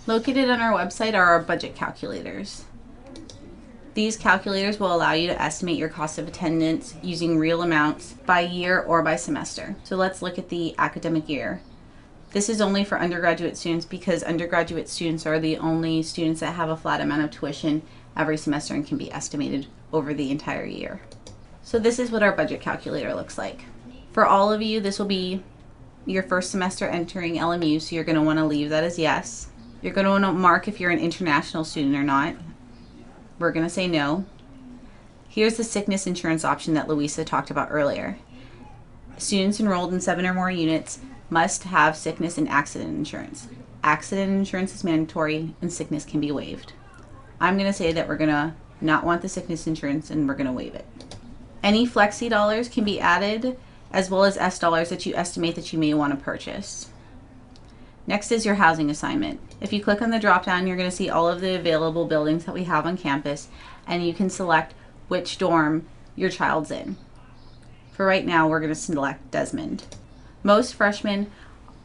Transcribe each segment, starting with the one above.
Located on our website are our budget calculators. These calculators will allow you to estimate your cost of attendance using real amounts by year or by semester. So let's look at the academic year. This is only for undergraduate students because undergraduate students are the only students that have a flat amount of tuition every semester and can be estimated over the entire year. So this is what our budget calculator looks like. For all of you, this will be your first semester entering LMU, so you're going to want to leave that as yes. You're going to want to mark if you're an international student or not. We're going to say no. Here's the sickness insurance option that Louisa talked about earlier. Students enrolled in 7 or more units must have sickness and accident insurance. Accident insurance is mandatory and sickness can be waived. I'm going to say that we're going to not want the sickness insurance and we're going to waive it. Any flexi dollars can be added as well as S dollars that you estimate that you may want to purchase. Next is your housing assignment. If you click on the drop down, you're going to see all of the available buildings that we have on campus, and you can select which dorm your child's in. For right now, we're going to select Desmond. Most freshmen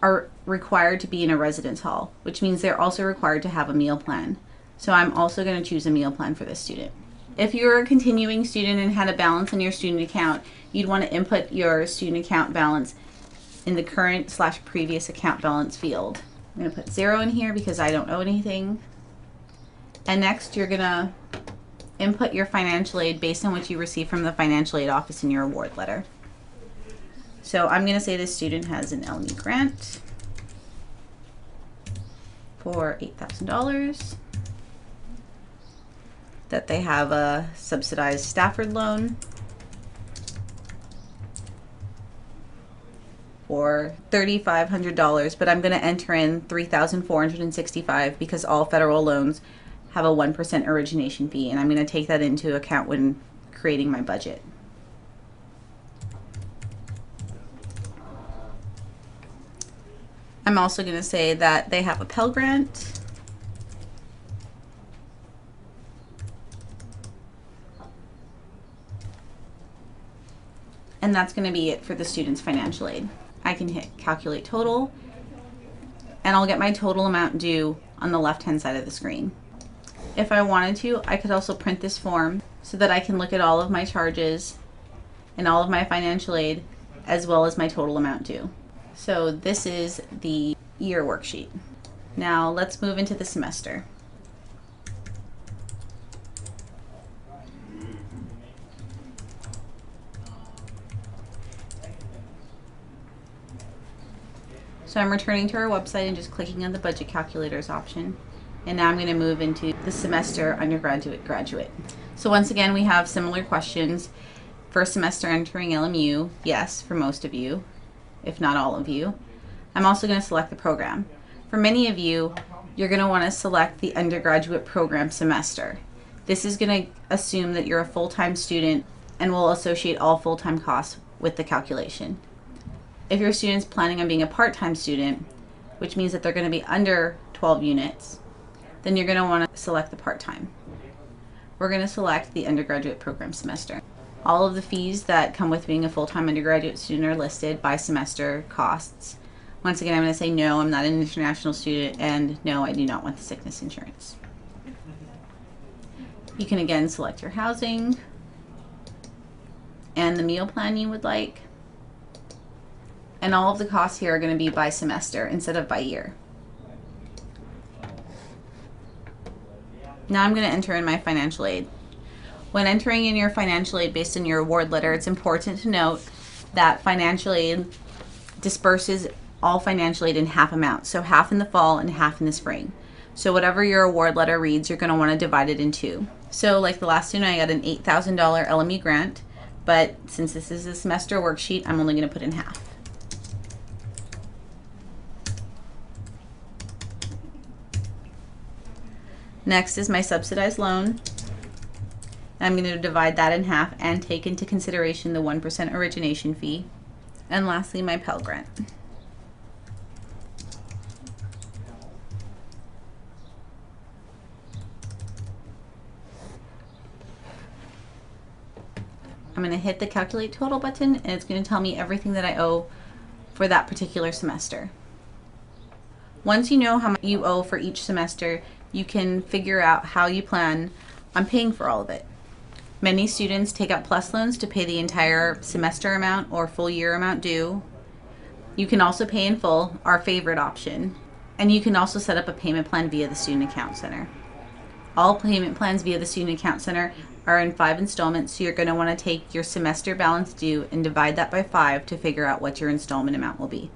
are required to be in a residence hall, which means they're also required to have a meal plan. So I'm also going to choose a meal plan for this student. If you're a continuing student and had a balance in your student account, you'd want to input your student account balance in the current/previous account balance field. I'm going to put 0 in here because I don't owe anything. And next you're going to input your financial aid based on what you receive from the financial aid office in your award letter. So I'm going to say this student has an LMU grant for $8,000, that they have a subsidized Stafford loan for $3,500, but I'm going to enter in $3,465 because all federal loans have a 1% origination fee, and I'm going to take that into account when creating my budget. I'm also going to say that they have a Pell Grant, and that's going to be it for the student's financial aid. I can hit calculate total, and I'll get my total amount due on the left-hand side of the screen. If I wanted to, I could also print this form so that I can look at all of my charges and all of my financial aid as well as my total amount due. So this is the year worksheet. Now let's move into the semester. So I'm returning to our website and just clicking on the budget calculators option. And now I'm going to move into the semester undergraduate graduate. So once again, we have similar questions. First semester entering LMU, yes, for most of you, if not all of you. I'm also going to select the program. For many of you, you're going to want to select the undergraduate program semester. This is going to assume that you're a full-time student and will associate all full-time costs with the calculation. If your student's planning on being a part-time student, which means that they're going to be under 12 units, then you're going to want to select the part-time. We're going to select the undergraduate program semester. All of the fees that come with being a full-time undergraduate student are listed by semester costs. Once again, I'm going to say no, I'm not an international student, and no, I do not want the sickness insurance. You can again select your housing and the meal plan you would like. And all of the costs here are going to be by semester instead of by year. Now I'm going to enter in my financial aid. When entering in your financial aid based on your award letter, it's important to note that financial aid disperses all financial aid in half amounts. So half in the fall and half in the spring. So whatever your award letter reads, you're going to want to divide it in two. So like the last student, I got an $8,000 LMU grant, but since this is a semester worksheet, I'm only going to put in half. Next is my subsidized loan. I'm going to divide that in half and take into consideration the 1% origination fee. And lastly, my Pell Grant. I'm going to hit the calculate total button, and it's going to tell me everything that I owe for that particular semester. Once you know how much you owe for each semester, you can figure out how you plan on paying for all of it. Many students take out PLUS loans to pay the entire semester amount or full year amount due. You can also pay in full, our favorite option. And you can also set up a payment plan via the Student Account Center. All payment plans via the Student Account Center are in 5 installments, so you're going to want to take your semester balance due and divide that by 5 to figure out what your installment amount will be.